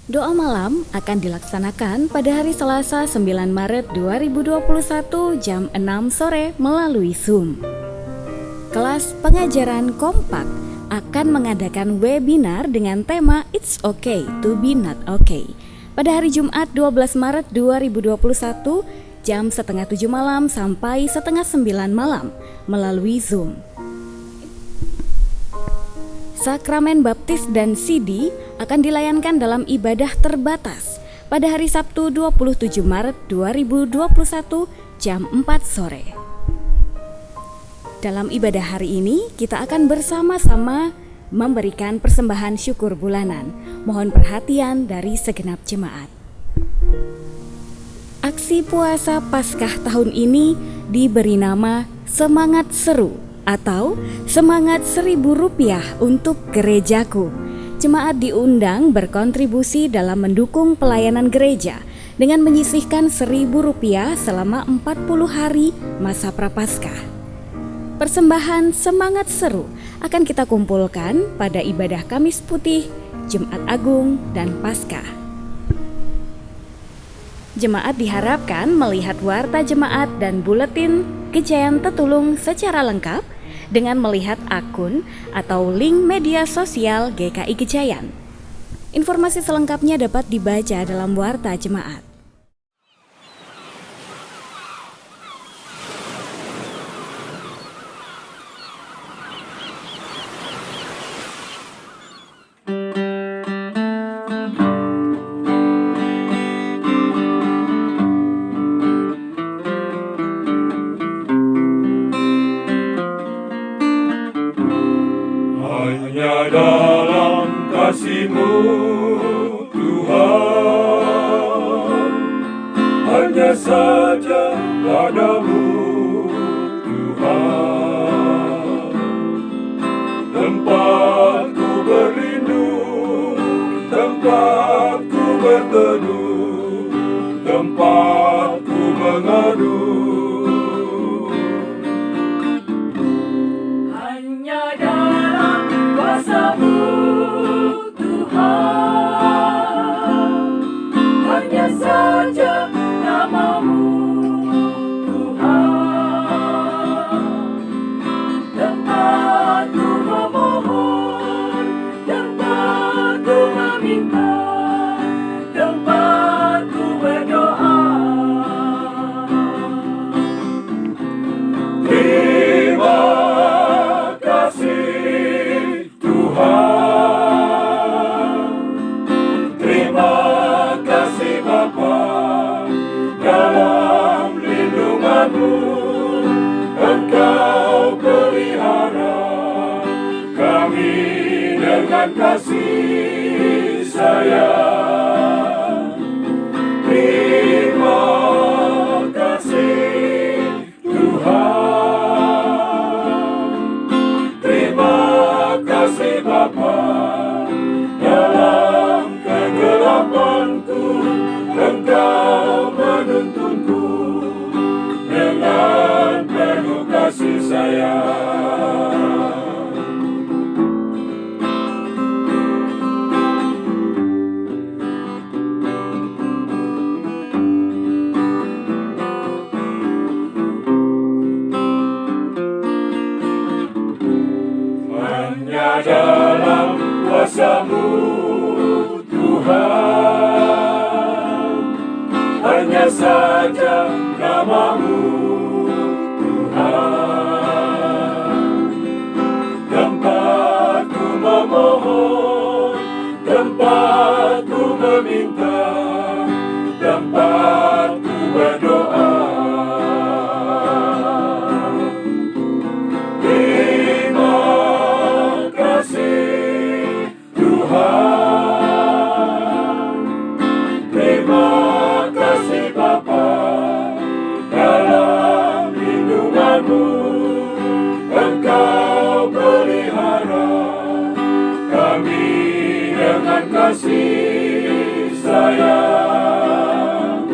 Doa malam akan dilaksanakan pada hari Selasa 9 Maret 2021 jam 6 sore melalui Zoom. Kelas pengajaran kompak akan mengadakan webinar dengan tema It's Okay to be not okay pada hari Jumat 12 Maret 2021 jam setengah 7 malam sampai setengah 9 malam melalui Zoom. Sakramen Baptis dan Sidi akan dilayankan dalam ibadah terbatas pada hari Sabtu 27 Maret 2021 jam 4 sore. Dalam ibadah hari ini, kita akan bersama-sama memberikan persembahan syukur bulanan. Mohon perhatian dari segenap jemaat. Aksi puasa Paskah tahun ini diberi nama Semangat Seru atau Semangat Rp1.000 untuk gerejaku. Jemaat diundang berkontribusi dalam mendukung pelayanan gereja dengan menyisihkan Rp1.000 selama 40 hari masa Prapaskah. Persembahan Semangat Seru akan kita kumpulkan pada ibadah Kamis Putih, Jumat Agung, dan Paskah. Jemaat diharapkan melihat warta jemaat dan buletin Gejayan Tetulung secara lengkap dengan melihat akun atau link media sosial GKI Gejayan. Informasi selengkapnya dapat dibaca dalam warta jemaat. Hanya dalam kasih-Mu Tuhan, hanya saja padamu Tuhan, tempatku berlindung, tempatku berteduh, tempatku mengadu. Hanya dalam kuasa-Mu Tuhan, hanya saja nama-Mu Tuhan, tempatku memohon, tempatku meminta, tempatku berdoa. Terima kasih Tuhan, terima kasih Bapa, dalam lindungan-Mu Engkau pelihara kami dengan kasih sayang. Terima kasih Tuhan, terima kasih Bapa, dalam kegelapanku Engkau menuntunku dengan penuh kasih sayang. Hanya dalam kuasa-Mu Tuhan, hanya saja nama-Mu Tuhan, tempatku memohon, tempatku meminta, tempatku berdoa. Terima kasih Tuhan, terima kasih Bapa, dalam lindungan-Mu Engkau pelihara kami dengan kasih sayang.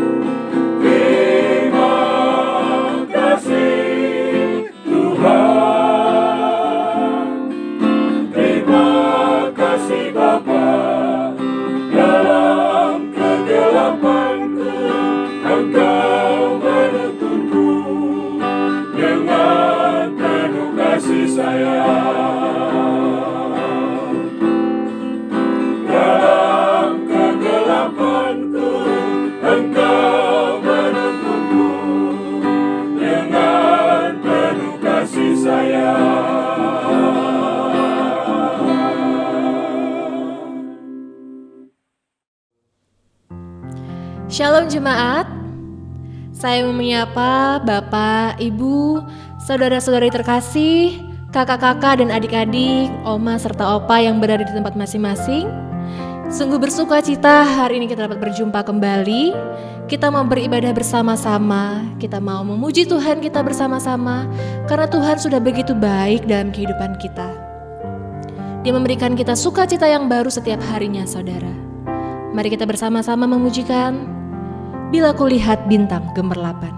Terima kasih Tuhan, terima kasih Bapa, dalam Shalom jemaat. Saya mau menyapa Bapak, Ibu, saudara-saudari terkasih, kakak-kakak dan adik-adik, oma serta opa yang berada di tempat masing-masing. Sungguh bersuka cita hari ini kita dapat berjumpa kembali. Kita mau beribadah bersama-sama, kita mau memuji Tuhan kita bersama-sama, karena Tuhan sudah begitu baik dalam kehidupan kita. Dia memberikan kita sukacita yang baru setiap harinya, saudara. Mari kita bersama-sama memujikan Bila Kulihat Bintang Gemerlapan.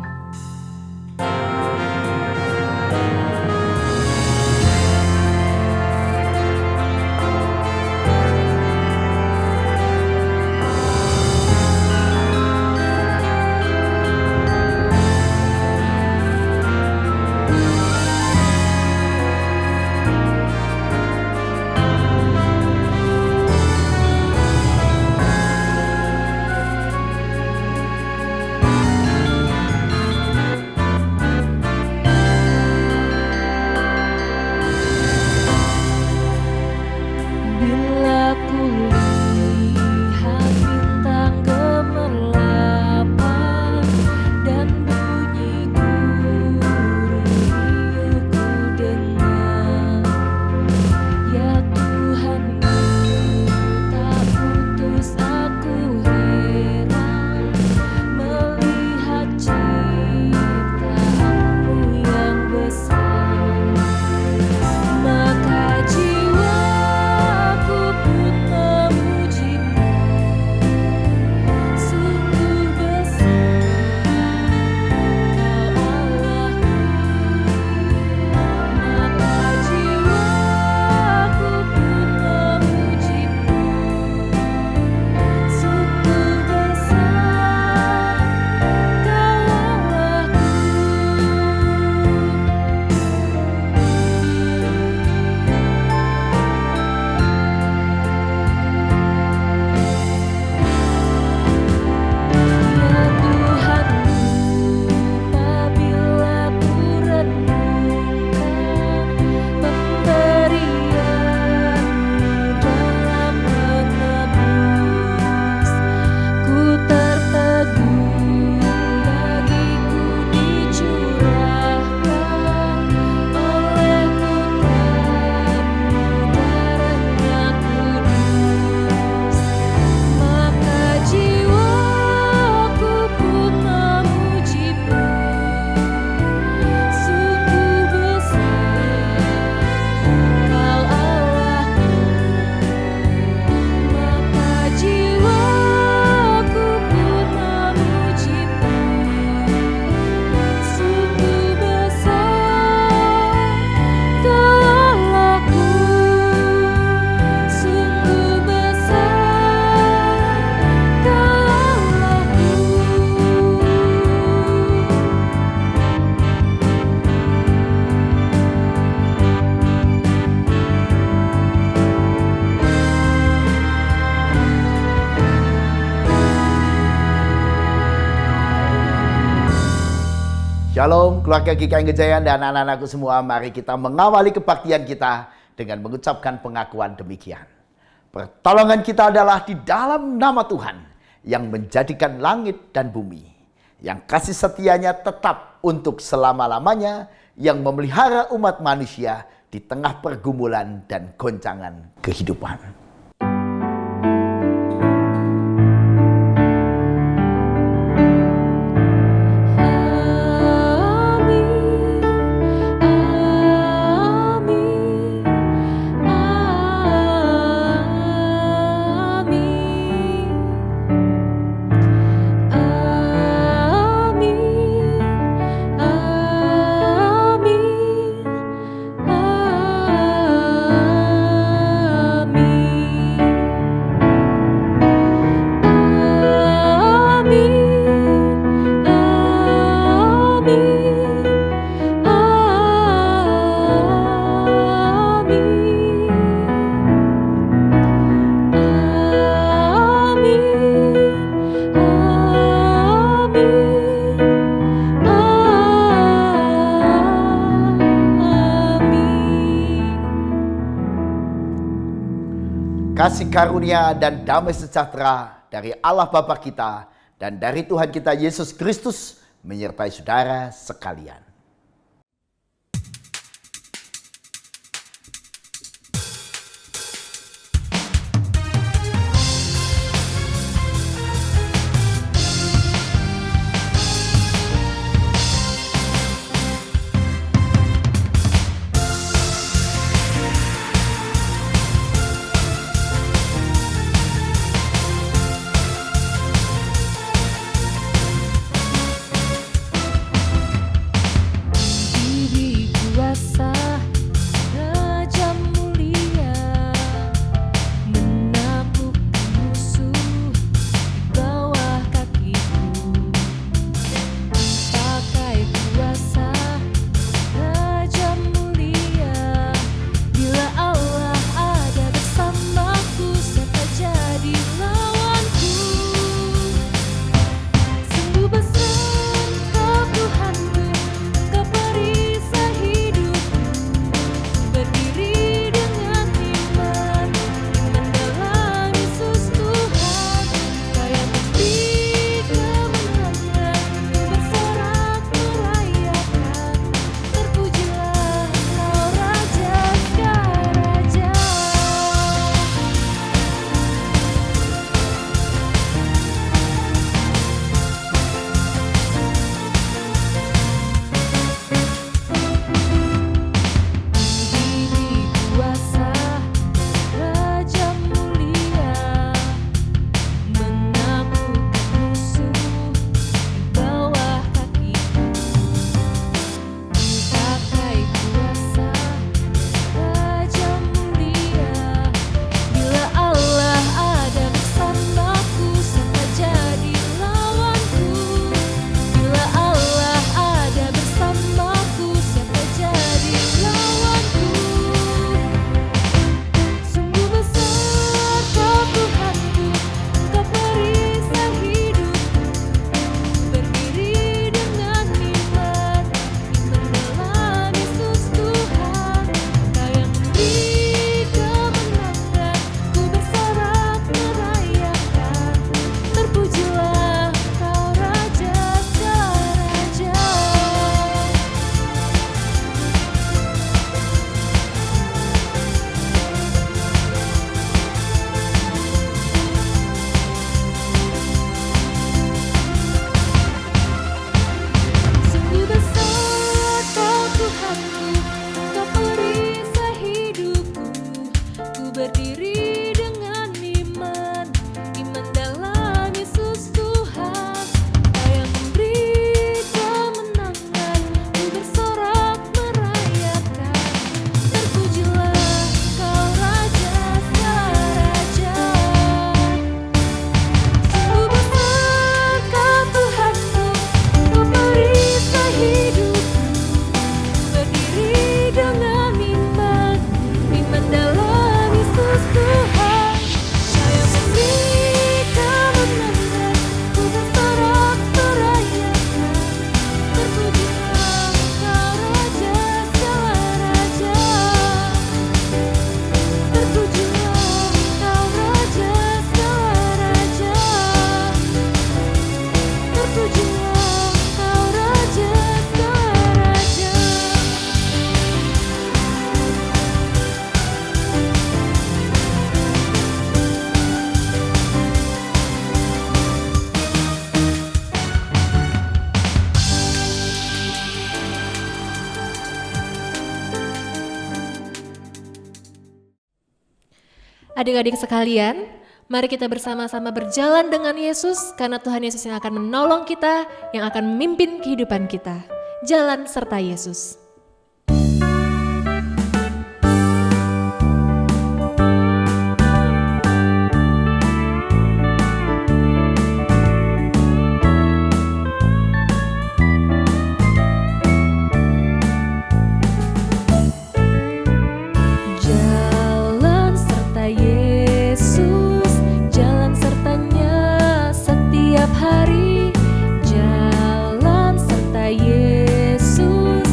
Shalom keluarga GKI Gejayan dan anak-anakku semua, mari kita mengawali kebaktian kita dengan mengucapkan pengakuan demikian. Pertolongan kita adalah di dalam nama Tuhan yang menjadikan langit dan bumi, yang kasih setianya tetap untuk selama-lamanya, yang memelihara umat manusia di tengah pergumulan dan goncangan kehidupan. Kasih karunia dan damai sejahtera dari Allah Bapa kita dan dari Tuhan kita Yesus Kristus menyertai saudara sekalian. Adik-adik sekalian, mari kita bersama-sama berjalan dengan Yesus karena Tuhan Yesus yang akan menolong kita, yang akan memimpin kehidupan kita. Jalan serta Yesus. Hari jalan serta Yesus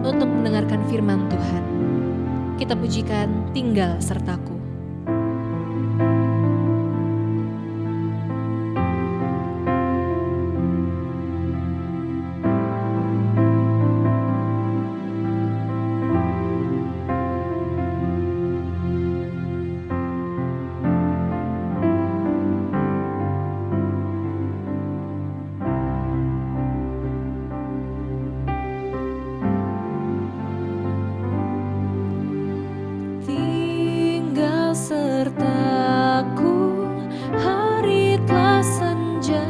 untuk mendengarkan firman Tuhan. Kita pujikan Tinggal Sertaku. Tinggal sertaku, hari telah senja,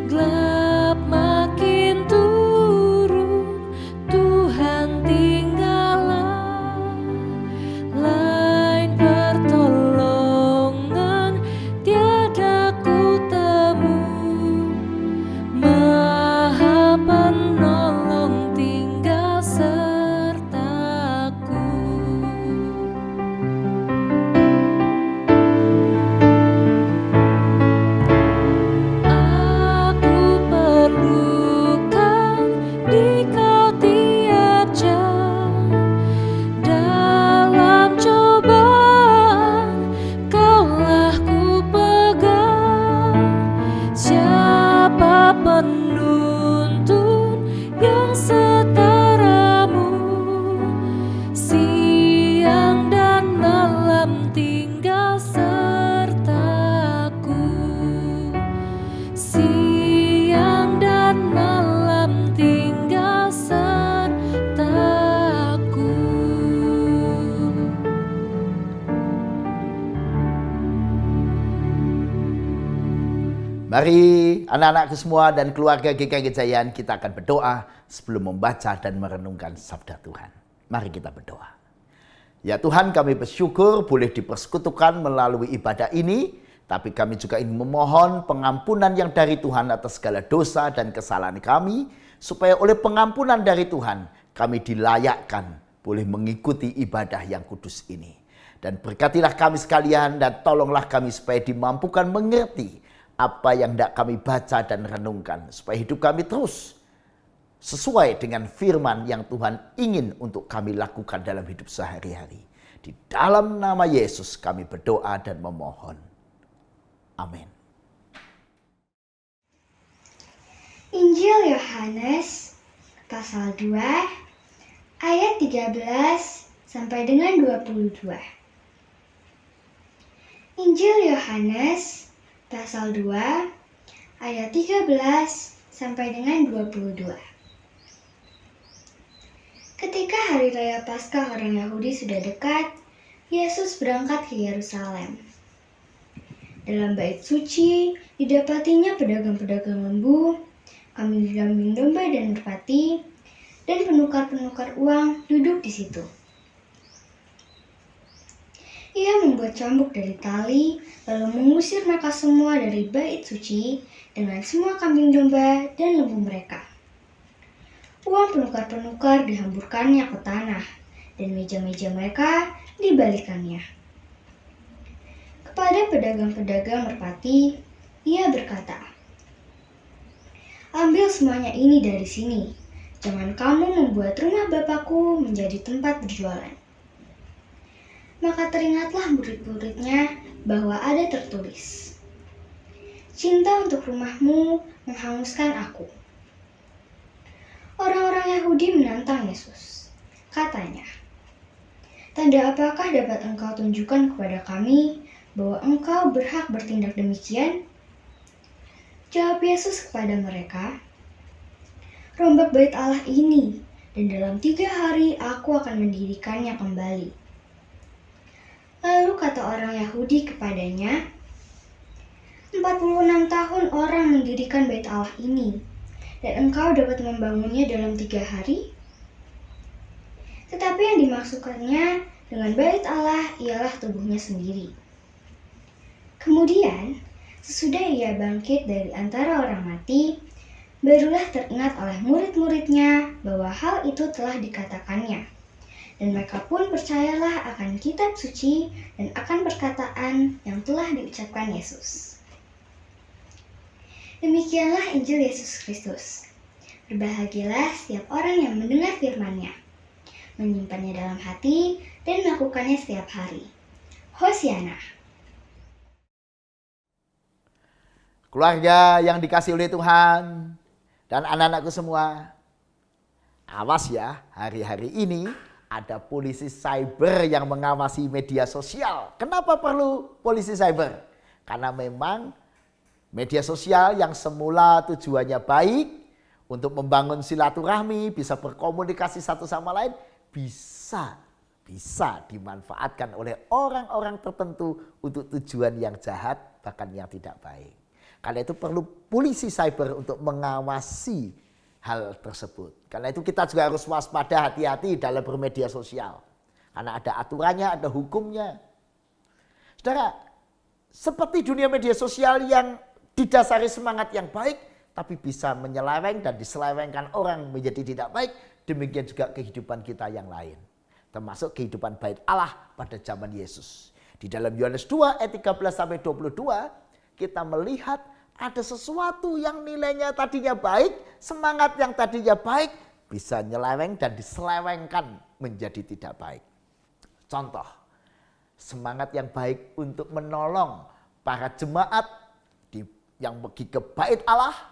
gelap makin turun, Tuhan tinggallah, lain pertolongan tiada ku temu, Maha Penolong tinggal sertaku. Aku perlukan di Kau tiap jam, dalam cobaan Kaulah ku pegang. Siapa penuntun yang setaramu, siang dan malam tinggal sertaku, siang dan malam tinggal sertaku. Mari anak-anakku semua dan keluarga GKI Kejayaan, kita akan berdoa sebelum membaca dan merenungkan sabda Tuhan. Mari kita berdoa. Ya Tuhan, kami bersyukur boleh dipersekutukan melalui ibadah ini, tapi kami juga ingin memohon pengampunan yang dari Tuhan atas segala dosa dan kesalahan kami, supaya oleh pengampunan dari Tuhan kami dilayakkan boleh mengikuti ibadah yang kudus ini. Dan berkatilah kami sekalian dan tolonglah kami supaya dimampukan mengerti apa yang hendak kami baca dan renungkan, supaya hidup kami terus sesuai dengan firman yang Tuhan ingin untuk kami lakukan dalam hidup sehari-hari. Di dalam nama Yesus kami berdoa dan memohon. Amin. Injil Yohanes pasal 2 ayat 13 sampai dengan 22. Injil Yohanes pasal 2 ayat 13 sampai dengan 22. Ketika hari raya Paskah orang Yahudi sudah dekat, Yesus berangkat ke Yerusalem. Dalam bait suci didapatinya pedagang-pedagang lembu, kambing domba dan merpati, dan penukar-penukar uang duduk di situ. Ia membuat cambuk dari tali, lalu mengusir mereka semua dari bait suci dengan semua kambing domba dan lembu mereka. Uang penukar-penukar dihamburkannya ke tanah, dan meja-meja mereka dibalikannya. Kepada pedagang-pedagang merpati, ia berkata, "Ambil semuanya ini dari sini, jangan kamu membuat rumah Bapakku menjadi tempat berjualan." Maka teringatlah murid-muridnya bahwa ada tertulis, "Cinta untuk rumahmu menghanguskan aku." Orang-orang Yahudi menantang Yesus. Katanya, "Tanda apakah dapat engkau tunjukkan kepada kami bahwa engkau berhak bertindak demikian?" Jawab Yesus kepada mereka, "Rombak bait Allah ini, dan dalam 3 hari aku akan mendirikannya kembali." Lalu kata orang Yahudi kepadanya, 46 tahun orang mendirikan bait Allah ini, dan engkau dapat membangunnya dalam 3 hari? Tetapi yang dimaksudkannya dengan bait Allah ialah tubuhnya sendiri. Kemudian, sesudah ia bangkit dari antara orang mati, barulah teringat oleh murid-muridnya bahwa hal itu telah dikatakannya. Dan mereka pun percayalah akan kitab suci dan akan perkataan yang telah diucapkan Yesus. Demikianlah Injil Yesus Kristus. Berbahagialah setiap orang yang mendengar firman-Nya, menyimpannya dalam hati, dan melakukannya setiap hari. Hosiana. Keluarga yang dikasih oleh Tuhan dan anak-anakku semua, awas ya, hari-hari ini ada polisi cyber yang mengawasi media sosial. Kenapa perlu polisi cyber? Karena memang media sosial yang semula tujuannya baik untuk membangun silaturahmi, bisa berkomunikasi satu sama lain, bisa dimanfaatkan oleh orang-orang tertentu untuk tujuan yang jahat, bahkan yang tidak baik. Karena itu perlu polisi cyber untuk mengawasi hal tersebut. Karena itu kita juga harus waspada, hati-hati dalam bermedia sosial. Karena ada aturannya, ada hukumnya. Saudara, seperti dunia media sosial yang didasari semangat yang baik, tapi bisa menyeleweng dan diselewengkan orang menjadi tidak baik, demikian juga kehidupan kita yang lain. Termasuk kehidupan bait Allah pada zaman Yesus. Di dalam Yohanes 2 ayat 13-22, kita melihat ada sesuatu yang nilainya tadinya baik, semangat yang tadinya baik, bisa nyeleweng dan diselewengkan menjadi tidak baik. Contoh, semangat yang baik untuk menolong para jemaat yang pergi ke bait Allah,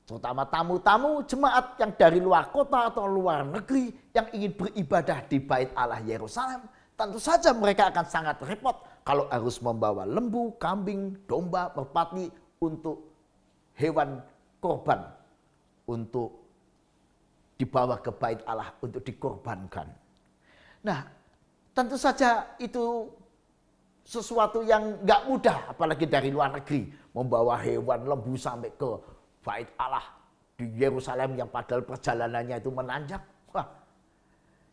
terutama tamu-tamu jemaat yang dari luar kota atau luar negeri yang ingin beribadah di bait Allah Yerusalem. Tentu saja mereka akan sangat repot kalau harus membawa lembu, kambing, domba, merpati untuk hewan korban untuk dibawa ke bait Allah untuk dikorbankan. Nah, tentu saja itu sesuatu yang gak mudah, apalagi dari luar negeri, membawa hewan lembu sampai ke bait Allah di Yerusalem yang padahal perjalanannya itu menanjak. Wah.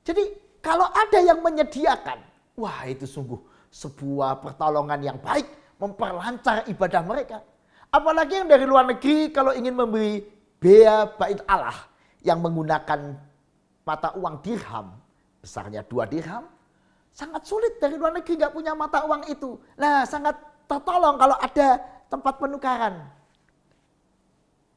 Jadi kalau ada yang menyediakan, wah itu sungguh sebuah pertolongan yang baik, memperlancar ibadah mereka. Apalagi yang dari luar negeri kalau ingin memberi bea bait Allah yang menggunakan mata uang dirham, besarnya 2 dirham, sangat sulit dari luar negeri nggak punya mata uang itu. Nah, sangat tertolong kalau ada tempat penukaran.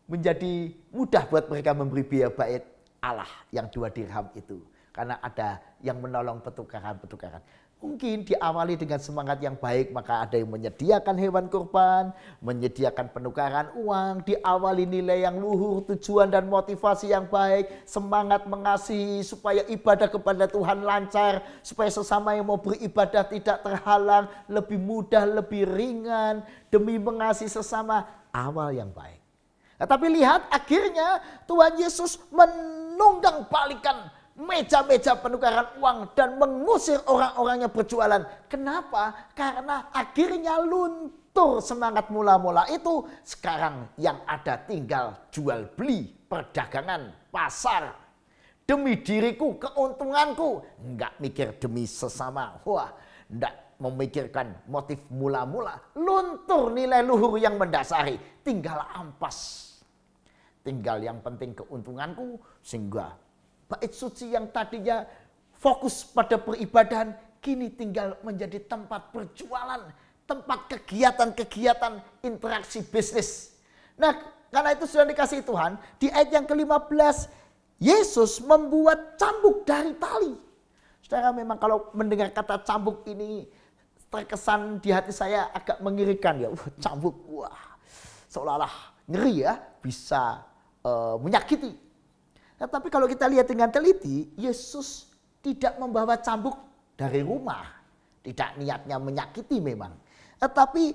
Menjadi mudah buat mereka memberi bea bait Allah yang 2 dirham itu. Karena ada yang menolong pertukaran-pertukaran. Mungkin diawali dengan semangat yang baik, maka ada yang menyediakan hewan kurban, menyediakan penukaran uang, diawali nilai yang luhur, tujuan dan motivasi yang baik, semangat mengasihi supaya ibadah kepada Tuhan lancar, supaya sesama yang mau beribadah tidak terhalang, lebih mudah, lebih ringan, demi mengasihi sesama, awal yang baik. Nah, tapi lihat akhirnya Tuhan Yesus menunggang balikan meja-meja penukaran uang dan mengusir orang-orang yang berjualan. Kenapa? Karena akhirnya luntur semangat mula-mula itu. Sekarang yang ada tinggal jual beli, perdagangan, pasar. Demi diriku, keuntunganku. Enggak mikir demi sesama. Wah, enggak memikirkan motif mula-mula. Luntur nilai luhur yang mendasari. Tinggal ampas. Tinggal yang penting keuntunganku sehingga bait suci yang tadinya fokus pada peribadahan, kini tinggal menjadi tempat perjualan, tempat kegiatan-kegiatan interaksi bisnis. Nah, karena itu sudah dikasih Tuhan, di ayat yang ke-15, Yesus membuat cambuk dari tali. Saudara, memang kalau mendengar kata cambuk ini, terkesan di hati saya agak mengirikan ya. Cambuk, wah, seolah-olah ngeri ya, bisa menyakiti. Tetapi kalau kita lihat dengan teliti, Yesus tidak membawa cambuk dari rumah. Tidak niatnya menyakiti memang. Tetapi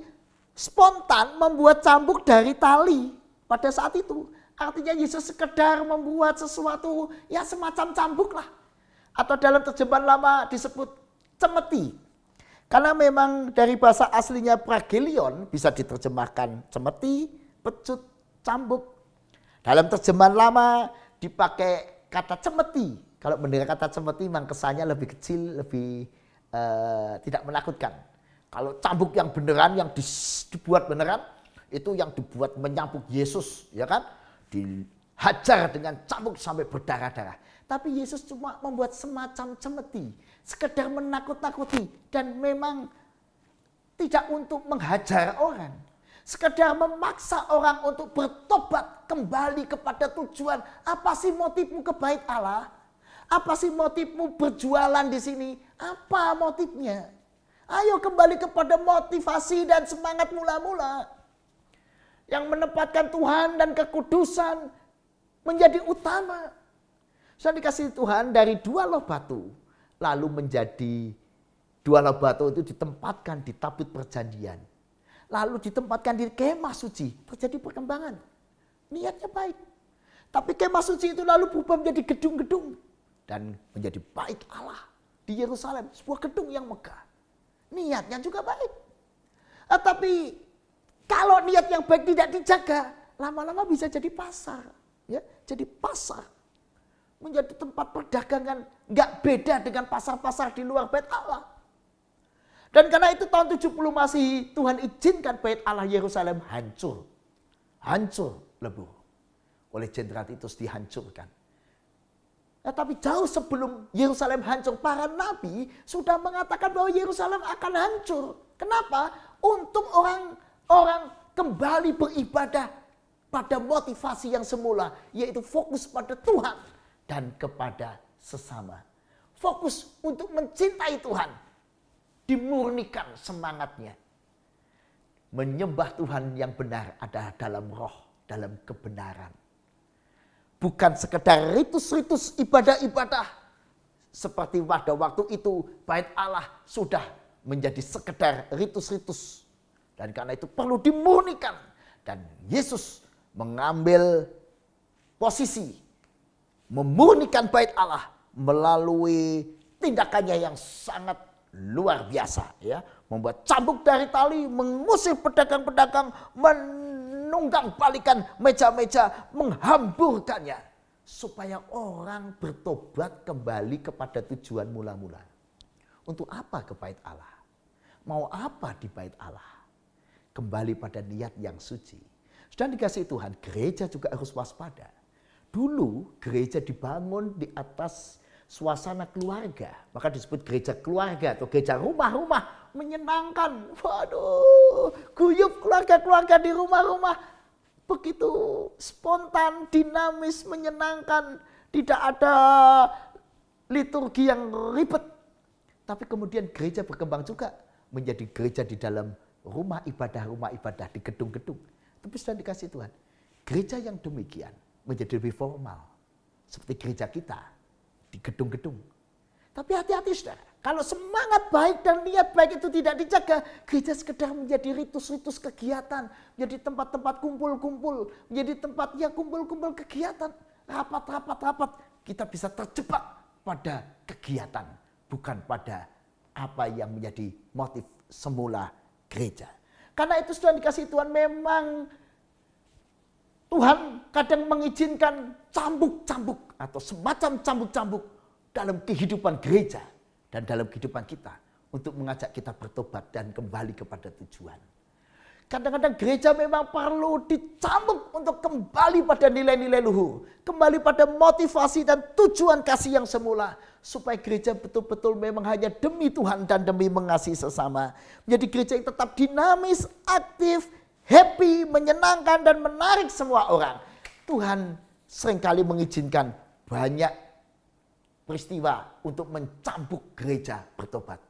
spontan membuat cambuk dari tali pada saat itu. Artinya Yesus sekedar membuat sesuatu ya semacam cambuk lah. Atau dalam terjemahan lama disebut cemeti. Karena memang dari bahasa aslinya pragelion bisa diterjemahkan cemeti, pecut, cambuk. Dalam terjemahan lama dipakai kata cemeti. Kalau mendengar kata cemeti memang kesannya lebih kecil, lebih tidak menakutkan. Kalau cambuk yang beneran, yang dibuat beneran, itu yang dibuat menyambuk Yesus, ya kan? Dihajar dengan cambuk sampai berdarah-darah. Tapi Yesus cuma membuat semacam cemeti, sekedar menakut-nakuti dan memang tidak untuk menghajar orang. Sekedar memaksa orang untuk bertobat kembali kepada tujuan. Apa sih motifmu ke bait Allah? Apa sih motifmu berjualan di sini? Apa motifnya? Ayo kembali kepada motivasi dan semangat mula-mula. Yang menempatkan Tuhan dan kekudusan menjadi utama. Sudah dikasih Tuhan dari 2 loh batu. Lalu menjadi 2 loh batu itu ditempatkan di tabut perjanjian. Lalu ditempatkan di kemah suci. Terjadi perkembangan. Niatnya baik. Tapi kemah suci itu lalu berubah menjadi gedung-gedung. Dan menjadi bait Allah di Yerusalem. Sebuah gedung yang megah. Niatnya juga baik. Tapi kalau niat yang baik tidak dijaga, lama-lama bisa jadi pasar. Ya, jadi pasar. Menjadi tempat perdagangan. Nggak beda dengan pasar-pasar di luar bait Allah. Dan karena itu tahun 70 Masehi Tuhan izinkan bait Allah Yerusalem hancur. Hancur lebur. Oleh Jenderal Titus dihancurkan. Tapi jauh sebelum Yerusalem hancur, para nabi sudah mengatakan bahwa Yerusalem akan hancur. Kenapa? Untuk orang kembali beribadah pada motivasi yang semula. Yaitu fokus pada Tuhan dan kepada sesama. Fokus untuk mencintai Tuhan. Dimurnikan semangatnya. Menyembah Tuhan yang benar adalah dalam roh, dalam kebenaran. Bukan sekedar ritus-ritus ibadah-ibadah. Seperti pada waktu itu bait Allah sudah menjadi sekedar ritus-ritus. Dan karena itu perlu dimurnikan. Dan Yesus mengambil posisi memurnikan bait Allah melalui tindakannya yang sangat luar biasa, ya, membuat cambuk dari tali, mengusir pedagang-pedagang, menunggang balikan meja-meja, menghamburkannya supaya orang bertobat kembali kepada tujuan mula-mula. Untuk apa ke bait Allah? Mau apa di bait Allah? Kembali pada niat yang suci. Sudah dikasih Tuhan, gereja juga harus waspada. Dulu gereja dibangun di atas suasana keluarga, maka disebut gereja keluarga atau gereja rumah-rumah, menyenangkan. Waduh, guyup keluarga-keluarga di rumah-rumah, begitu spontan, dinamis, menyenangkan, tidak ada liturgi yang ribet. Tapi kemudian gereja berkembang juga menjadi gereja di dalam rumah ibadah di gedung-gedung. Tapi sudah dikasih Tuhan, gereja yang demikian menjadi lebih formal, seperti gereja kita di gedung-gedung. Tapi hati-hati saudara, kalau semangat baik dan niat baik itu tidak dijaga, gereja sekedar menjadi ritus-ritus kegiatan, menjadi tempat-tempat kumpul-kumpul, menjadi tempat ya kumpul-kumpul kegiatan, rapat. Kita bisa terjebak pada kegiatan, bukan pada apa yang menjadi motif semula gereja. Karena itu sudah dikasih Tuhan, memang Tuhan kadang mengizinkan cambuk-cambuk atau semacam cambuk-cambuk dalam kehidupan gereja dan dalam kehidupan kita untuk mengajak kita bertobat dan kembali kepada tujuan. Kadang-kadang gereja memang perlu dicambuk untuk kembali pada nilai-nilai luhur, kembali pada motivasi dan tujuan kasih yang semula, supaya gereja betul-betul memang hanya demi Tuhan dan demi mengasihi sesama. Menjadi gereja yang tetap dinamis, aktif, happy, menyenangkan dan menarik semua orang. Tuhan seringkali mengizinkan banyak peristiwa untuk mencambuk gereja bertobat.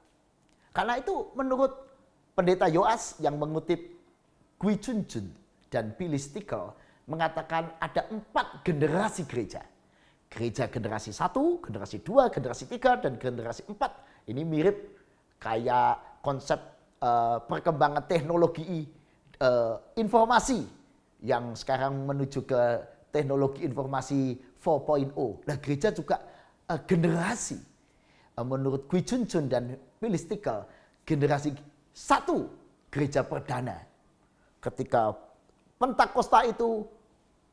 Karena itu menurut Pendeta Yoas yang mengutip Gui Chunjun dan Billy Stickle mengatakan ada 4 generasi gereja. Gereja generasi 1, generasi 2, generasi 3, dan generasi 4. Ini mirip kayak konsep perkembangan teknologi informasi yang sekarang menuju ke teknologi informasi 4.0. Nah, gereja juga generasi menurut Gui Chunjun dan Billy Stickle, generasi 1 gereja perdana. Ketika Pentakosta itu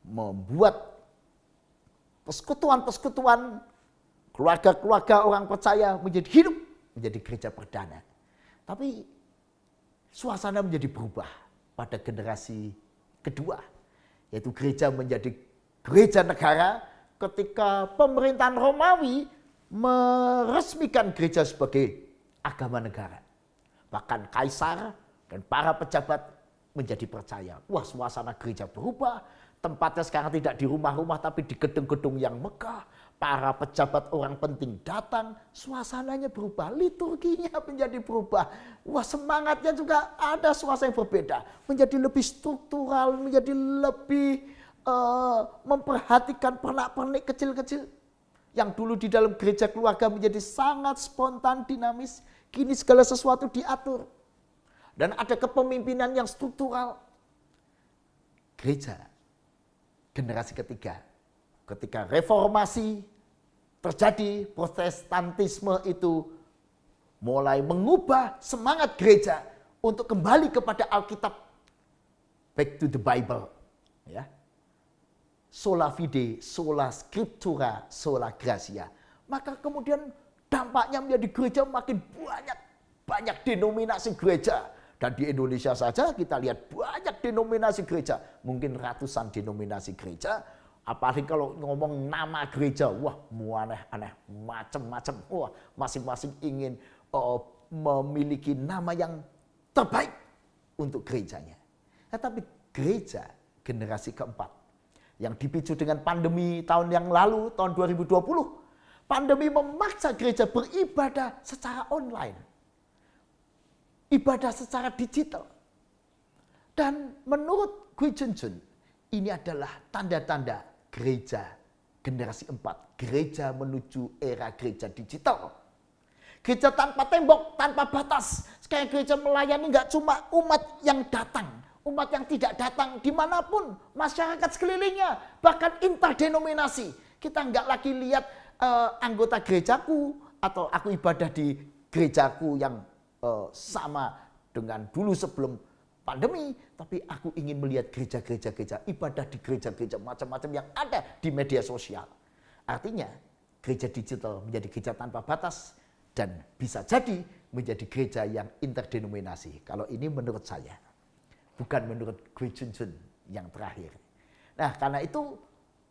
membuat persekutuan-persekutuan keluarga-keluarga orang percaya menjadi hidup, menjadi gereja perdana. Tapi suasana menjadi berubah pada generasi kedua, yaitu gereja menjadi gereja negara ketika pemerintahan Romawi meresmikan gereja sebagai agama negara. Bahkan kaisar dan para pejabat menjadi percaya. Wah, suasana gereja berubah. Tempatnya sekarang tidak di rumah-rumah tapi di gedung-gedung yang megah. Para pejabat orang penting datang, suasananya berubah, liturginya menjadi berubah. Wah, semangatnya juga ada suasana yang berbeda. Menjadi lebih struktural, menjadi lebih memperhatikan pernak-pernik kecil-kecil. Yang dulu di dalam gereja keluarga menjadi sangat spontan, dinamis. Kini segala sesuatu diatur. Dan ada kepemimpinan yang struktural. Gereja generasi ketiga, ketika reformasi terjadi, protestantisme itu mulai mengubah semangat gereja untuk kembali kepada Alkitab, back to the Bible, ya. Sola fide, sola scriptura, sola gratia. Maka kemudian dampaknya menjadi gereja makin banyak denominasi gereja. Dan di Indonesia saja kita lihat banyak denominasi gereja. Mungkin ratusan denominasi gereja. Apalagi kalau ngomong nama gereja. Wah, aneh-aneh, macam-macam. Wah, masing-masing ingin memiliki nama yang terbaik untuk gerejanya. Tapi gereja generasi keempat yang dipicu dengan pandemi tahun yang lalu, tahun 2020. Pandemi memaksa gereja beribadah secara online. Ibadah secara digital. Dan menurut Gui Junjun, ini adalah tanda-tanda gereja generasi 4. Gereja menuju era gereja digital. Gereja tanpa tembok, tanpa batas. Sekarang gereja melayani nggak cuma umat yang datang. Umat yang tidak datang dimanapun. Masyarakat sekelilingnya. Bahkan interdenominasi. Kita nggak lagi lihat anggota gerejaku atau aku ibadah di gerejaku yang sama dengan dulu sebelum pandemi, tapi aku ingin melihat gereja-gereja ibadah di gereja-gereja macam-macam yang ada di media sosial. Artinya gereja digital menjadi gereja tanpa batas dan bisa jadi menjadi gereja yang interdenominasi. Kalau ini menurut saya, bukan menurut Gui Junjun yang terakhir. Nah, karena itu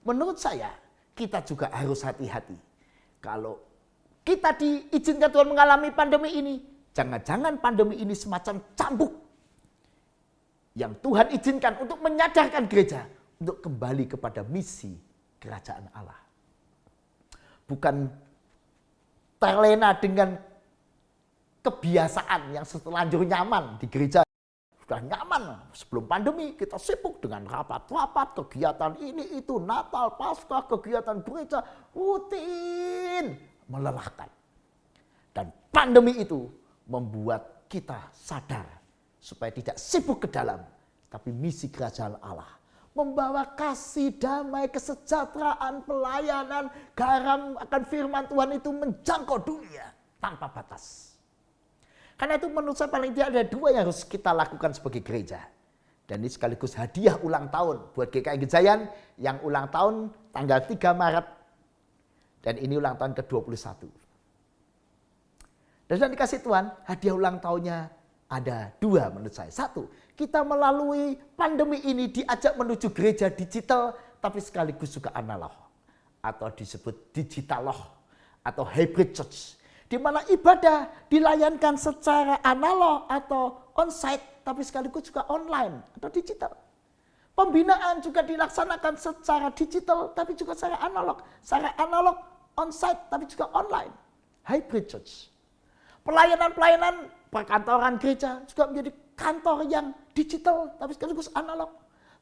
menurut saya kita juga harus hati-hati. Kalau kita diizinkan Tuhan mengalami pandemi ini, jangan-jangan pandemi ini semacam cambuk yang Tuhan izinkan untuk menyadarkan gereja untuk kembali kepada misi kerajaan Allah. Bukan terlena dengan kebiasaan yang setelanjur nyaman di gereja. Sudah nyaman sebelum pandemi, kita sibuk dengan rapat-rapat, kegiatan ini itu, Natal, Paskah, kegiatan gereja, rutin, melelahkan. Dan pandemi itu membuat kita sadar supaya tidak sibuk ke dalam, tapi misi kerajaan Allah. Membawa kasih, damai, kesejahteraan, pelayanan, garam akan firman Tuhan itu menjangkau dunia tanpa batas. Karena itu menurut saya paling tidak ada dua yang harus kita lakukan sebagai gereja. Dan ini sekaligus hadiah ulang tahun buat GKI Gejayan yang ulang tahun tanggal 3 Maret. Dan ini ulang tahun ke-21. Dan sudah dikasih Tuhan, hadiah ulang tahunnya ada dua menurut saya. Satu, kita melalui pandemi ini diajak menuju gereja digital, tapi sekaligus juga analog. Atau disebut digital atau hybrid church. Di mana ibadah dilayankan secara analog atau onsite, tapi sekaligus juga online atau digital. Pembinaan juga dilaksanakan secara digital, tapi juga secara analog. Secara analog, onsite, tapi juga online. Hybrid church. Pelayanan-pelayanan perkantoran gereja juga menjadi kantor yang digital, tapi sekaligus analog.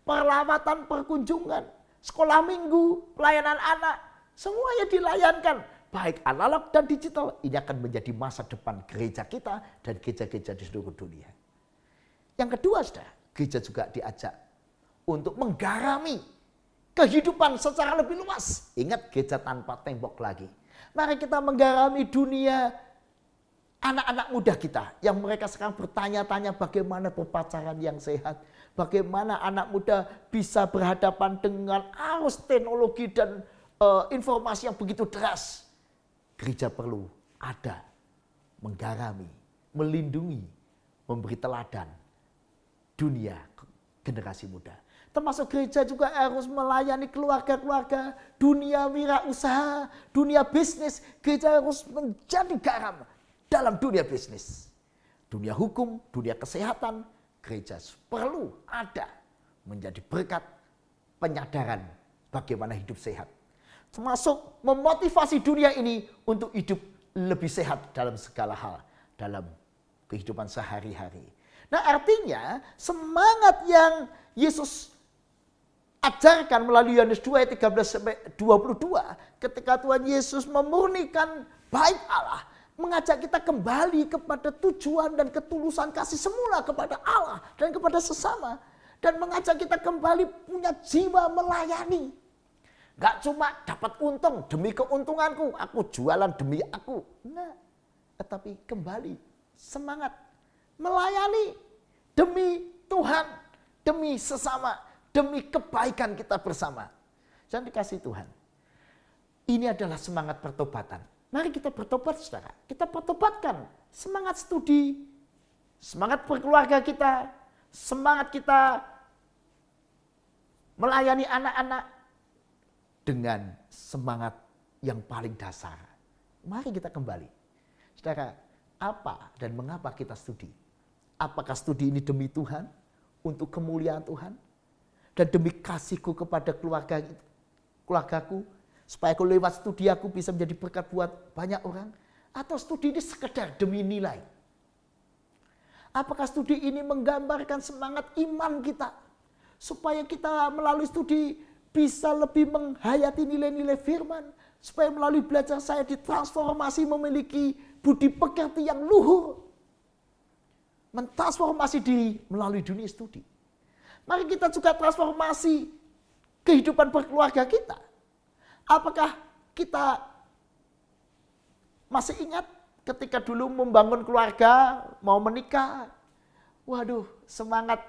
Perlawatan, perkunjungan, sekolah minggu, pelayanan anak, semuanya dilayankan. Baik analog dan digital, ini akan menjadi masa depan gereja kita dan gereja-gereja di seluruh dunia. Yang kedua, saudara, gereja juga diajak untuk menggarami kehidupan secara lebih luas. Ingat, gereja tanpa tembok lagi. Mari kita menggarami dunia anak-anak muda kita yang mereka sekarang bertanya-tanya bagaimana berpacaran yang sehat, bagaimana anak muda bisa berhadapan dengan arus teknologi dan informasi yang begitu deras. Gereja perlu ada, menggarami, melindungi, memberi teladan dunia generasi muda. Termasuk gereja juga harus melayani keluarga-keluarga, dunia wirausaha, dunia bisnis. Gereja harus menjadi garam dalam dunia bisnis, dunia hukum, dunia kesehatan, gereja perlu ada menjadi berkat penyadaran bagaimana hidup sehat. Termasuk memotivasi dunia ini untuk hidup lebih sehat dalam segala hal, dalam kehidupan sehari-hari. Nah, artinya semangat yang Yesus ajarkan melalui Yohanes 2 ayat 13-22 ketika Tuhan Yesus memurnikan bait Allah, mengajak kita kembali kepada tujuan dan ketulusan kasih semula kepada Allah dan kepada sesama, dan mengajak kita kembali punya jiwa melayani. Gak cuma dapat untung demi keuntunganku, aku jualan demi aku. Nah, tetapi kembali semangat melayani demi Tuhan, demi sesama, demi kebaikan kita bersama. Jangan dikasih Tuhan. Ini adalah semangat pertobatan. Mari kita bertobat, saudara. Kita pertobatkan semangat studi, semangat berkeluarga kita, semangat kita melayani anak-anak dengan semangat yang paling dasar. Mari kita kembali. Saudara, apa dan mengapa kita studi? Apakah studi ini demi Tuhan, untuk kemuliaan Tuhan, dan demi kasihku kepada keluargaku, supaya aku lewat studi aku bisa menjadi berkat buat banyak orang? Atau studi ini sekedar demi nilai? Apakah studi ini menggambarkan semangat iman kita, supaya kita melalui studi bisa lebih menghayati nilai-nilai firman, supaya melalui belajar saya ditransformasi memiliki budi pekerti yang luhur, mentransformasi diri melalui dunia studi. Mari kita juga transformasi kehidupan berkeluarga kita. Apakah kita masih ingat ketika dulu membangun keluarga, mau menikah? Waduh, semangat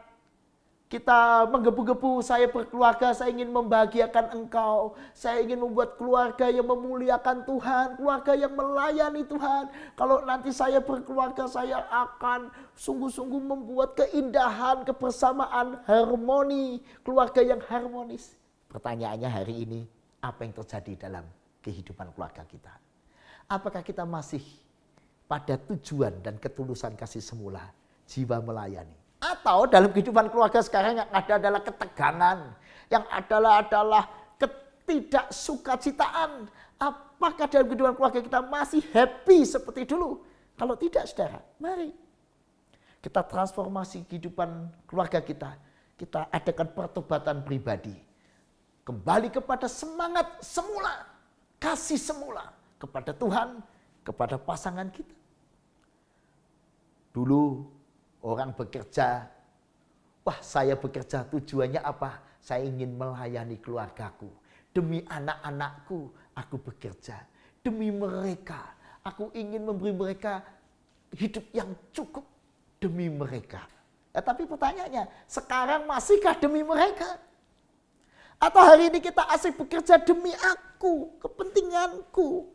kita menggebu-gebu, saya berkeluarga, saya ingin membahagiakan engkau. Saya ingin membuat keluarga yang memuliakan Tuhan, keluarga yang melayani Tuhan. Kalau nanti saya berkeluarga, saya akan sungguh-sungguh membuat keindahan, kebersamaan, harmoni, keluarga yang harmonis. Pertanyaannya hari ini, apa yang terjadi dalam kehidupan keluarga kita? Apakah kita masih pada tujuan dan ketulusan kasih semula, jiwa melayani? Atau dalam kehidupan keluarga sekarang yang ada adalah ketegangan, yang adalah ketidaksukacitaan? Apakah dalam kehidupan keluarga kita masih happy seperti dulu? Kalau tidak, saudara, mari kita transformasi kehidupan keluarga kita. Kita adakan pertobatan pribadi. Kembali kepada semangat semula, kasih semula kepada Tuhan, kepada pasangan kita. Dulu orang bekerja, wah saya bekerja tujuannya apa? Saya ingin melayani keluargaku. Demi anak-anakku aku bekerja. Demi mereka, aku ingin memberi mereka hidup yang cukup demi mereka. Tapi pertanyaannya, sekarang masihkah demi mereka? Atau hari ini kita asik bekerja demi aku, kepentinganku?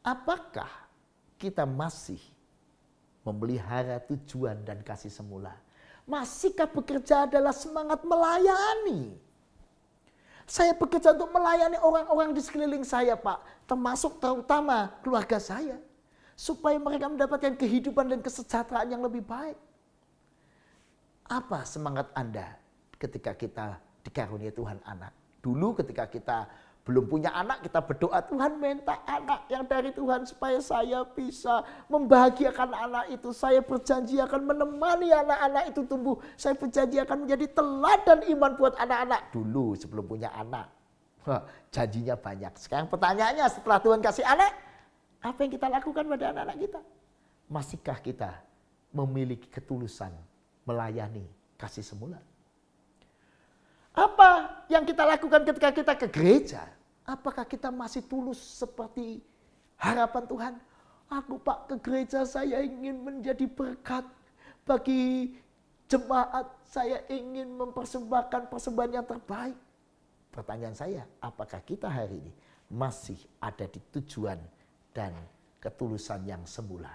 Apakah kita masih memelihara tujuan dan kasih semula? Masihkah bekerja adalah semangat melayani? Saya bekerja untuk melayani orang-orang di sekeliling saya, Pak. Termasuk terutama keluarga saya. Supaya mereka mendapatkan kehidupan dan kesejahteraan yang lebih baik. Apa semangat Anda ketika kita dikaruniai Tuhan anak? Dulu ketika kita belum punya anak, kita berdoa, Tuhan minta anak yang dari Tuhan supaya saya bisa membahagiakan anak itu. Saya berjanji akan menemani anak-anak itu tumbuh. Saya berjanji akan menjadi teladan iman buat anak-anak. Dulu sebelum punya anak, janjinya banyak. Sekarang pertanyaannya, setelah Tuhan kasih anak, apa yang kita lakukan pada anak-anak kita? Masihkah kita memiliki ketulusan melayani kasih semula? Apa yang kita lakukan ketika kita ke gereja? Apakah kita masih tulus seperti harapan Tuhan? Aku Pak ke gereja saya ingin menjadi berkat bagi jemaat. Saya ingin mempersembahkan persembahan yang terbaik. Pertanyaan saya, apakah kita hari ini masih ada di tujuan dan ketulusan yang semula?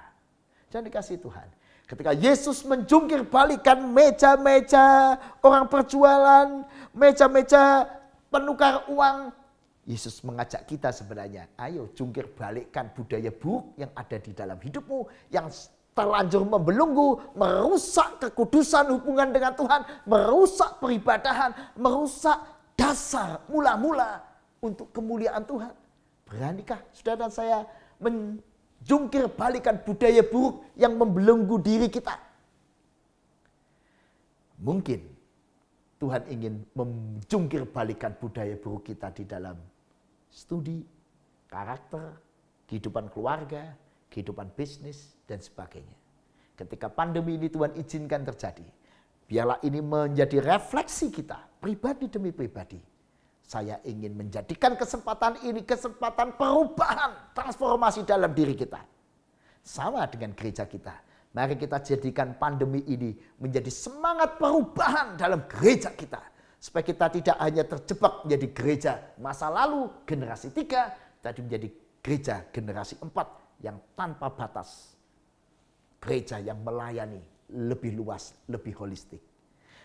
Jangan dikasih Tuhan. Ketika Yesus menjungkir balikan meja-meja orang perjualan, meja-meja penukar uang, Yesus mengajak kita sebenarnya, ayo jungkir balikkan budaya buruk yang ada di dalam hidupmu, yang terlanjur membelenggu, merusak kekudusan hubungan dengan Tuhan, merusak peribadahan, merusak dasar mula-mula untuk kemuliaan Tuhan. Beranikah saudara dan saya menjungkir balikan budaya buruk yang membelenggu diri kita? Mungkin Tuhan ingin menjungkir balikan budaya buruk kita di dalam studi, karakter, kehidupan keluarga, kehidupan bisnis, dan sebagainya. Ketika pandemi ini Tuhan izinkan terjadi, biarlah ini menjadi refleksi kita, pribadi demi pribadi. Saya ingin menjadikan kesempatan ini kesempatan perubahan, transformasi dalam diri kita. Sama dengan gereja kita. Mari kita jadikan pandemi ini menjadi semangat perubahan dalam gereja kita. Supaya kita tidak hanya terjebak menjadi gereja masa lalu generasi 3, tapi menjadi gereja generasi 4 yang tanpa batas. Gereja yang melayani lebih luas, lebih holistik.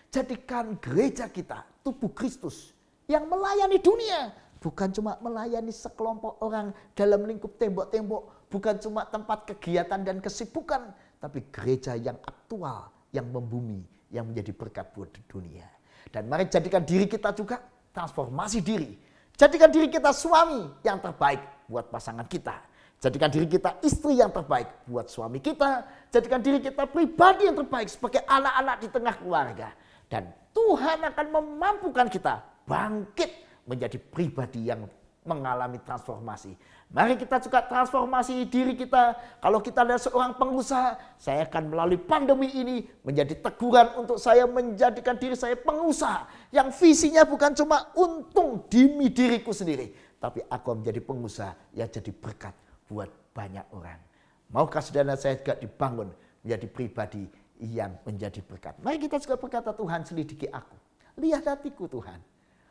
Jadikan gereja kita tubuh Kristus yang melayani dunia. Bukan cuma melayani sekelompok orang dalam lingkup tembok-tembok. Bukan cuma tempat kegiatan dan kesibukan. Tapi gereja yang aktual, yang membumi, yang menjadi berkat buat dunia. Dan mari jadikan diri kita juga transformasi diri. Jadikan diri kita suami yang terbaik buat pasangan kita. Jadikan diri kita istri yang terbaik buat suami kita. Jadikan diri kita pribadi yang terbaik sebagai anak-anak di tengah keluarga. Dan Tuhan akan memampukan kita bangkit menjadi pribadi yang mengalami transformasi. Mari kita juga transformasi diri kita. Kalau kita adalah seorang pengusaha, saya akan melalui pandemi ini menjadi teguran untuk saya menjadikan diri saya pengusaha. Yang visinya bukan cuma untung demi diriku sendiri. Tapi aku menjadi pengusaha yang jadi berkat buat banyak orang. Maukah saudara saya juga dibangun menjadi pribadi yang menjadi berkat. Mari kita juga berkata, Tuhan selidiki aku. Lihat hatiku Tuhan.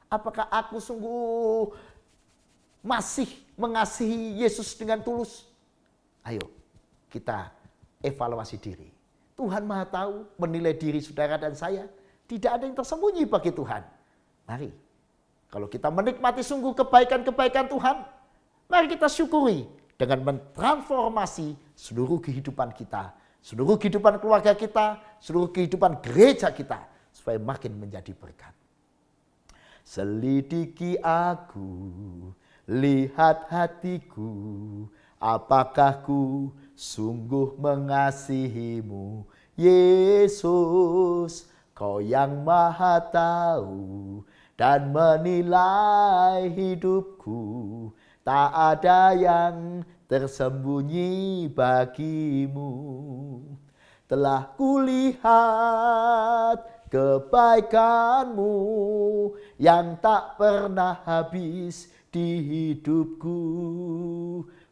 Apakah aku sungguh masih mengasihi Yesus dengan tulus? Ayo kita evaluasi diri. Tuhan Maha tahu, menilai diri saudara dan saya. Tidak ada yang tersembunyi bagi Tuhan. Mari, kalau kita menikmati sungguh kebaikan-kebaikan Tuhan, mari kita syukuri dengan mentransformasi seluruh kehidupan kita, seluruh kehidupan keluarga kita, seluruh kehidupan gereja kita, supaya makin menjadi berkat. Selidiki aku, lihat hatiku, apakah ku sungguh mengasihimu, Yesus, Kau yang Maha tahu dan menilai hidupku, tak ada yang tersembunyi bagimu. Telah kulihat kebaikan-Mu yang tak pernah habis di hidupku.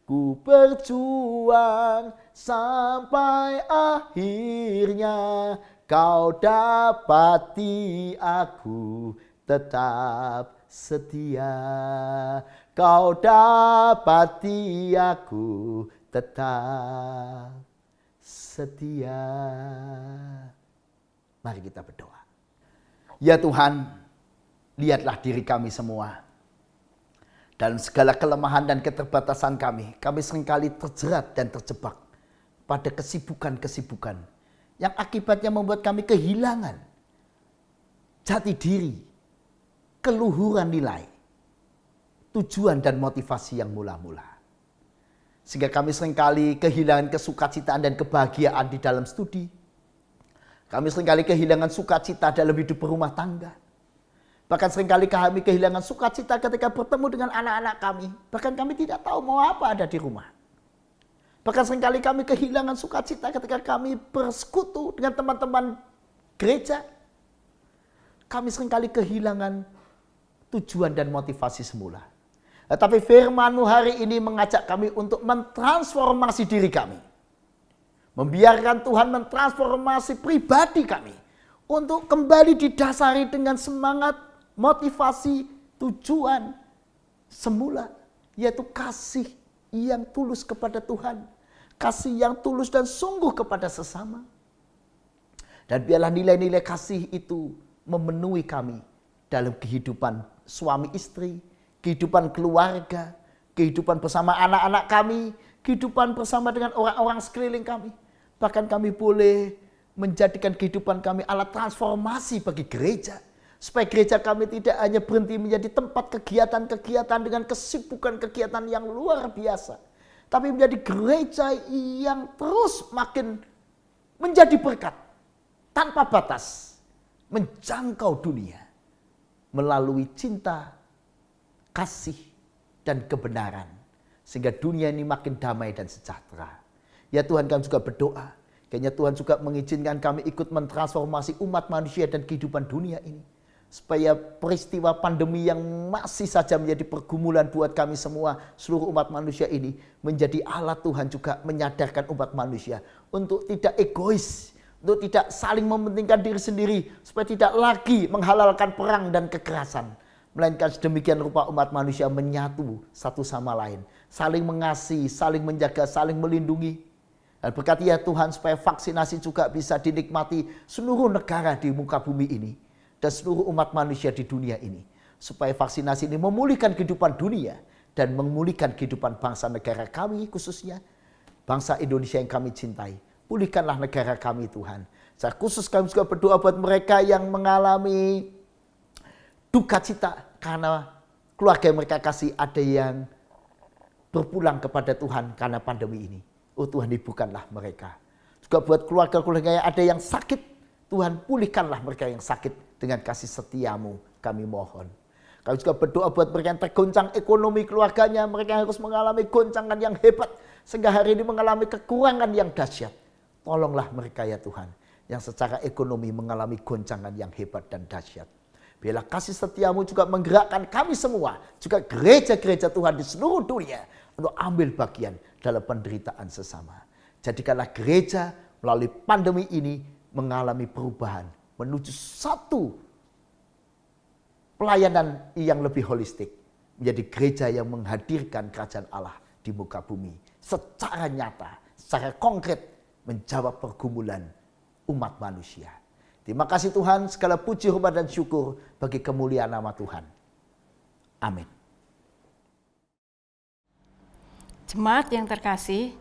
Ku berjuang sampai akhirnya, Kau dapati aku tetap setia. Kau dapati aku tetap setia. Mari kita berdoa. Ya Tuhan, lihatlah diri kami semua. Dalam segala kelemahan dan keterbatasan kami seringkali terjerat dan terjebak pada kesibukan-kesibukan yang akibatnya membuat kami kehilangan jati diri, keluhuran nilai, tujuan dan motivasi yang mula-mula. Sehingga kami seringkali kehilangan kesukacitaan dan kebahagiaan di dalam studi. Kami seringkali kehilangan sukacita dalam hidup berumah tangga. Bahkan seringkali kami kehilangan sukacita ketika bertemu dengan anak-anak kami. Bahkan kami tidak tahu mau apa ada di rumah. Bahkan seringkali kami kehilangan sukacita ketika kami bersekutu dengan teman-teman gereja. Kami seringkali kehilangan tujuan dan motivasi semula. Tetapi firman-Mu hari ini mengajak kami untuk mentransformasi diri kami. Membiarkan Tuhan mentransformasi pribadi kami. Untuk kembali didasari dengan semangat, motivasi, tujuan semula. Yaitu kasih yang tulus kepada Tuhan. Kasih yang tulus dan sungguh kepada sesama. Dan biarlah nilai-nilai kasih itu memenuhi kami dalam kehidupan suami istri, kehidupan keluarga, kehidupan bersama anak-anak kami, kehidupan bersama dengan orang-orang sekeliling kami. Bahkan kami boleh menjadikan kehidupan kami alat transformasi bagi gereja. Supaya gereja kami tidak hanya berhenti menjadi tempat kegiatan-kegiatan dengan kesibukan kegiatan yang luar biasa. Tapi menjadi gereja yang terus makin menjadi berkat tanpa batas. Menjangkau dunia melalui cinta, kasih, dan kebenaran. Sehingga dunia ini makin damai dan sejahtera. Ya Tuhan, kami juga berdoa. Kayaknya Tuhan juga mengizinkan kami ikut mentransformasi umat manusia dan kehidupan dunia ini. Supaya peristiwa pandemi yang masih saja menjadi pergumulan buat kami semua, seluruh umat manusia ini, menjadi alat Tuhan juga menyadarkan umat manusia untuk tidak egois, untuk tidak saling mementingkan diri sendiri, supaya tidak lagi menghalalkan perang dan kekerasan. Melainkan sedemikian rupa umat manusia menyatu satu sama lain, saling mengasihi, saling menjaga, saling melindungi. Dan berkati ya Tuhan supaya vaksinasi juga bisa dinikmati seluruh negara di muka bumi ini. Dan seluruh umat manusia di dunia ini. Supaya vaksinasi ini memulihkan kehidupan dunia. Dan memulihkan kehidupan bangsa negara kami khususnya. Bangsa Indonesia yang kami cintai. Pulihkanlah negara kami Tuhan. Secara khusus kami juga berdoa buat mereka yang mengalami duka cita. Karena keluarga yang mereka kasih ada yang berpulang kepada Tuhan karena pandemi ini. Oh Tuhan, dibukanlah mereka. Juga buat keluarga-keluarga yang ada yang sakit, Tuhan pulihkanlah mereka yang sakit dengan kasih setiamu, kami mohon. Kami juga berdoa buat mereka yang tergoncang ekonomi keluarganya, mereka yang harus mengalami goncangan yang hebat, sehingga hari ini mengalami kekurangan yang dahsyat. Tolonglah mereka ya Tuhan, yang secara ekonomi mengalami goncangan yang hebat dan dahsyat. Biarlah kasih setiamu juga menggerakkan kami semua, juga gereja-gereja Tuhan di seluruh dunia, untuk ambil bagian dalam penderitaan sesama. Jadikanlah gereja melalui pandemi ini mengalami perubahan menuju satu pelayanan yang lebih holistik. Menjadi gereja yang menghadirkan kerajaan Allah di muka bumi. Secara nyata, secara konkret menjawab pergumulan umat manusia. Terima kasih Tuhan, segala puji, hormat dan syukur bagi kemuliaan nama Tuhan. Amin. Jemaat yang terkasih,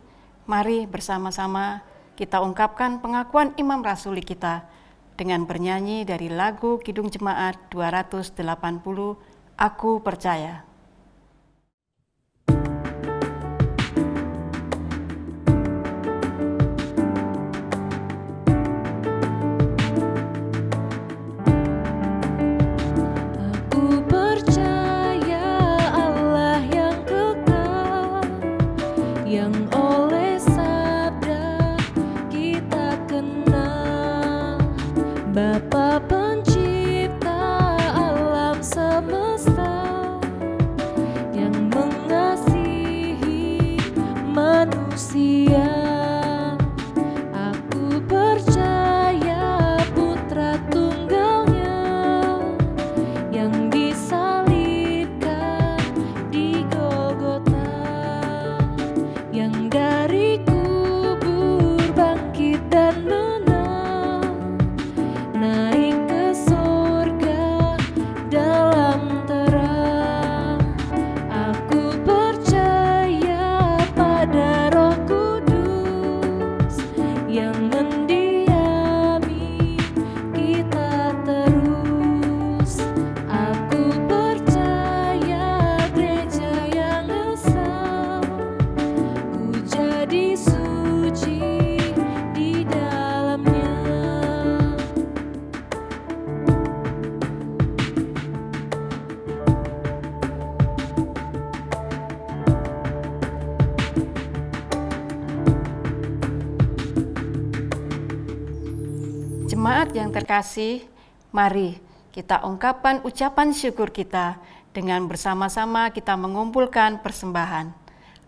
mari bersama-sama kita ungkapkan pengakuan imam rasuli kita dengan bernyanyi dari lagu Kidung Jemaat 280, Aku Percaya. Bapa pencipta alam semesta yang mengasihi manusia. Aku percaya Putra Tunggalnya yang disalibkan di Golgota, yang dari kubur bangkit dan naik ke surga dalam terang. Aku percaya pada Roh Kudus yang mendiami kita terus. Aku percaya gereja yang esa, ku jadi suci di dalamnya. Jemaat yang terkasih, mari kita ungkapkan ucapan syukur kita dengan bersama-sama kita mengumpulkan persembahan.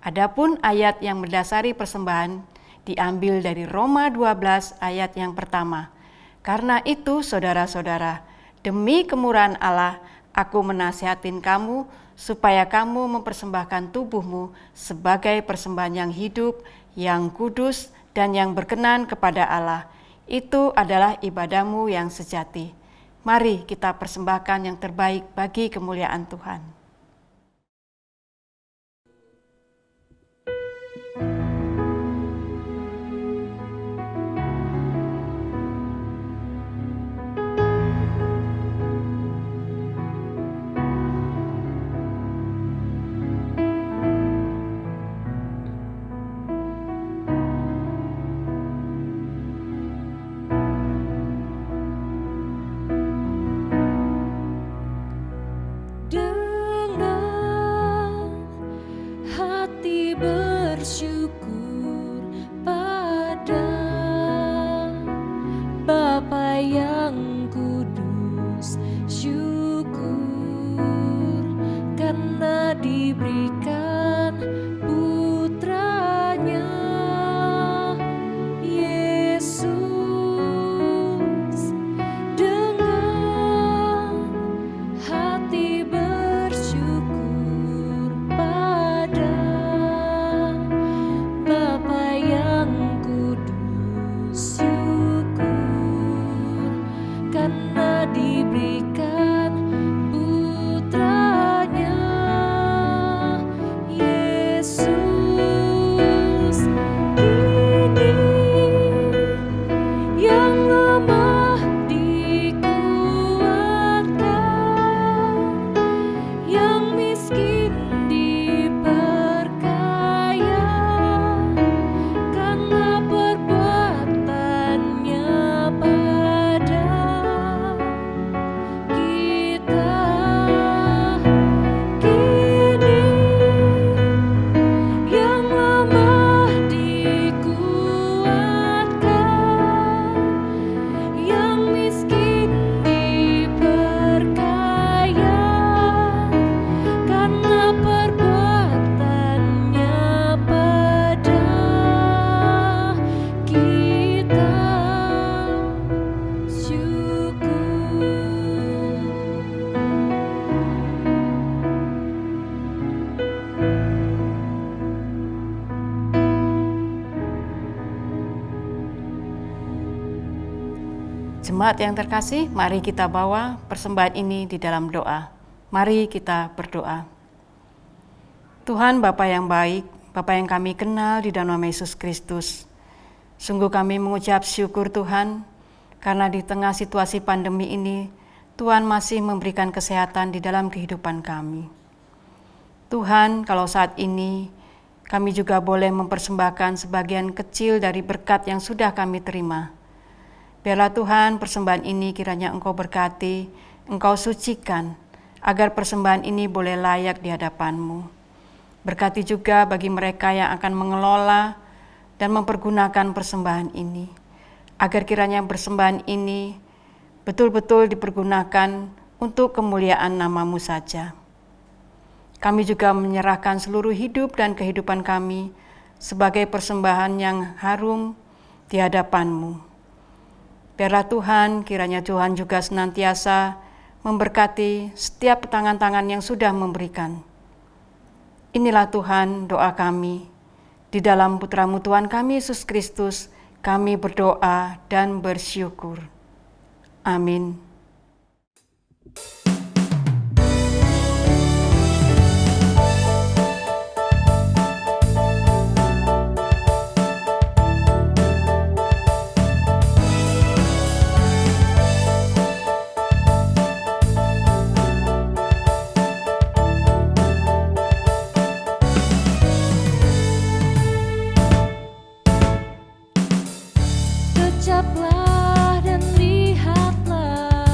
Adapun ayat yang mendasari persembahan diambil dari Roma 12 ayat yang pertama. Karena itu saudara-saudara, demi kemurahan Allah, aku menasihatin kamu supaya kamu mempersembahkan tubuhmu sebagai persembahan yang hidup, yang kudus, dan yang berkenan kepada Allah. Itu adalah ibadahmu yang sejati. Mari kita persembahkan yang terbaik bagi kemuliaan Tuhan. hati bersyukur pada Bapa yang kudus, syukur karena diberikan putranya Yesus. Dengan hati bersyukur pada Bapa yang kudus, syukur karena diberikan putranya Yesus. Kini yang lemah dikuatkan, yang miskin diperkaya karena perbuatannya pada kita. Kini yang lemah dikuatkan, yang miskin diperkaya karena perbuatannya pada kita. Syukur. Jemaat yang terkasih, mari kita bawa persembahan ini di dalam doa. Mari kita berdoa. Tuhan Bapa yang baik, Bapa yang kami kenal di dalam nama Yesus Kristus. Sungguh kami mengucap syukur Tuhan, karena di tengah situasi pandemi ini, Tuhan masih memberikan kesehatan di dalam kehidupan kami. Tuhan, kalau saat ini kami juga boleh mempersembahkan sebagian kecil dari berkat yang sudah kami terima. Biarlah Tuhan persembahan ini kiranya Engkau berkati, Engkau sucikan, agar persembahan ini boleh layak di hadapan-Mu. Berkati juga bagi mereka yang akan mengelola dan mempergunakan persembahan ini, agar kiranya persembahan ini betul-betul dipergunakan untuk kemuliaan nama-Mu saja. Kami juga menyerahkan seluruh hidup dan kehidupan kami sebagai persembahan yang harum di hadapan-Mu. Biarlah Tuhan, kiranya Tuhan juga senantiasa memberkati setiap tangan-tangan yang sudah memberikan. Inilah Tuhan doa kami. Di dalam Putra-Mu Tuhan kami Yesus Kristus, kami berdoa dan bersyukur. Amin. Ucaplah dan lihatlah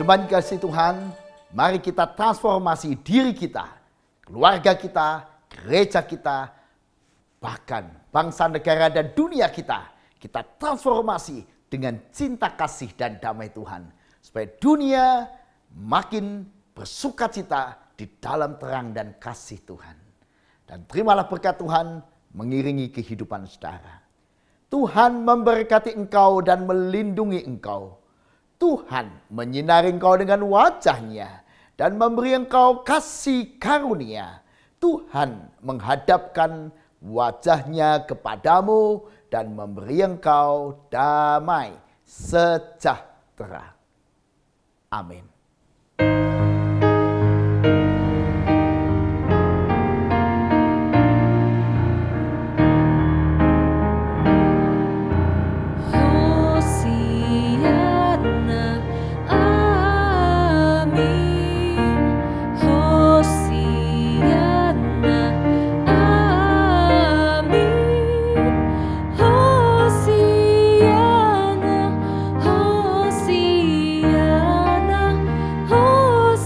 Jemaat kasih Tuhan, mari kita transformasi diri kita, keluarga kita, gereja kita, bahkan bangsa, negara, dan dunia kita. Kita transformasi dengan cinta kasih dan damai Tuhan. Supaya dunia makin bersukacita di dalam terang dan kasih Tuhan. Dan terimalah berkat Tuhan mengiringi kehidupan saudara. Tuhan memberkati engkau dan melindungi engkau. Tuhan menyinari engkau dengan wajah-Nya dan memberi engkau kasih karunia. Tuhan menghadapkan wajah-Nya kepadamu dan memberi engkau damai sejahtera. Amin. Hosiana, amin. Hosiana, amin. Hosiana, Hosiana, Hosiana,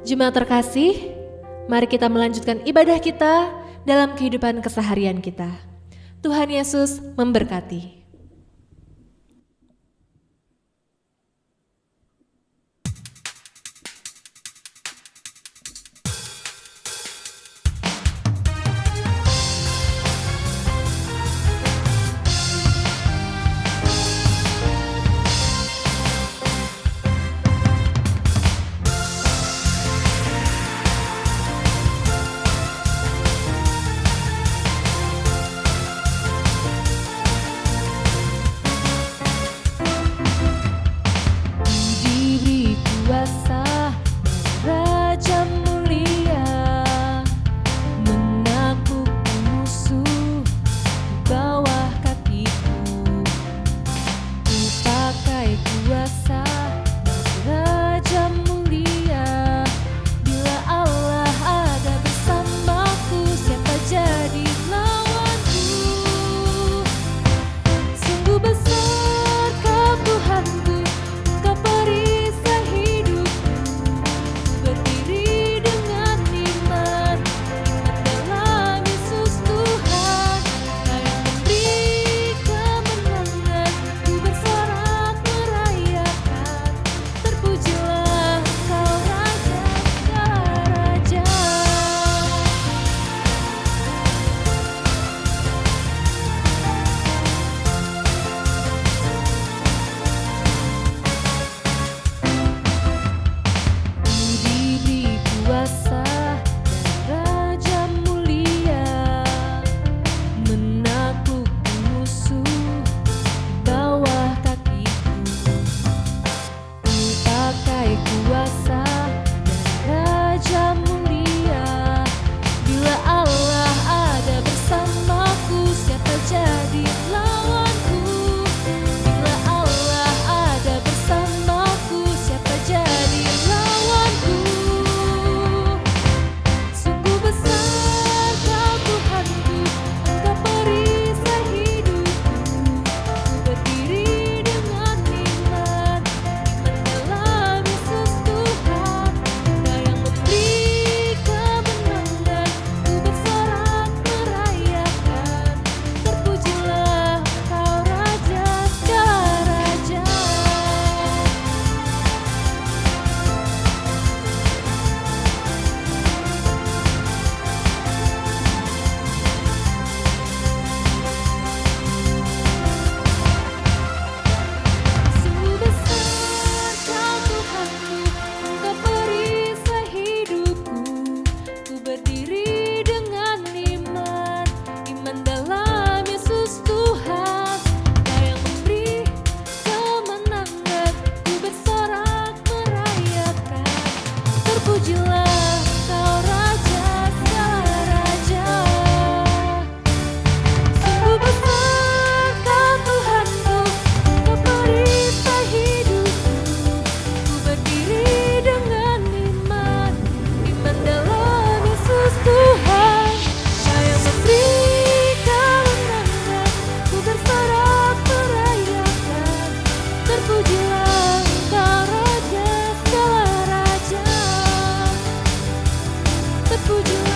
Jemaat terkasih, mari kita melanjutkan ibadah kita dalam kehidupan keseharian kita. Tuhan Yesus memberkati. puji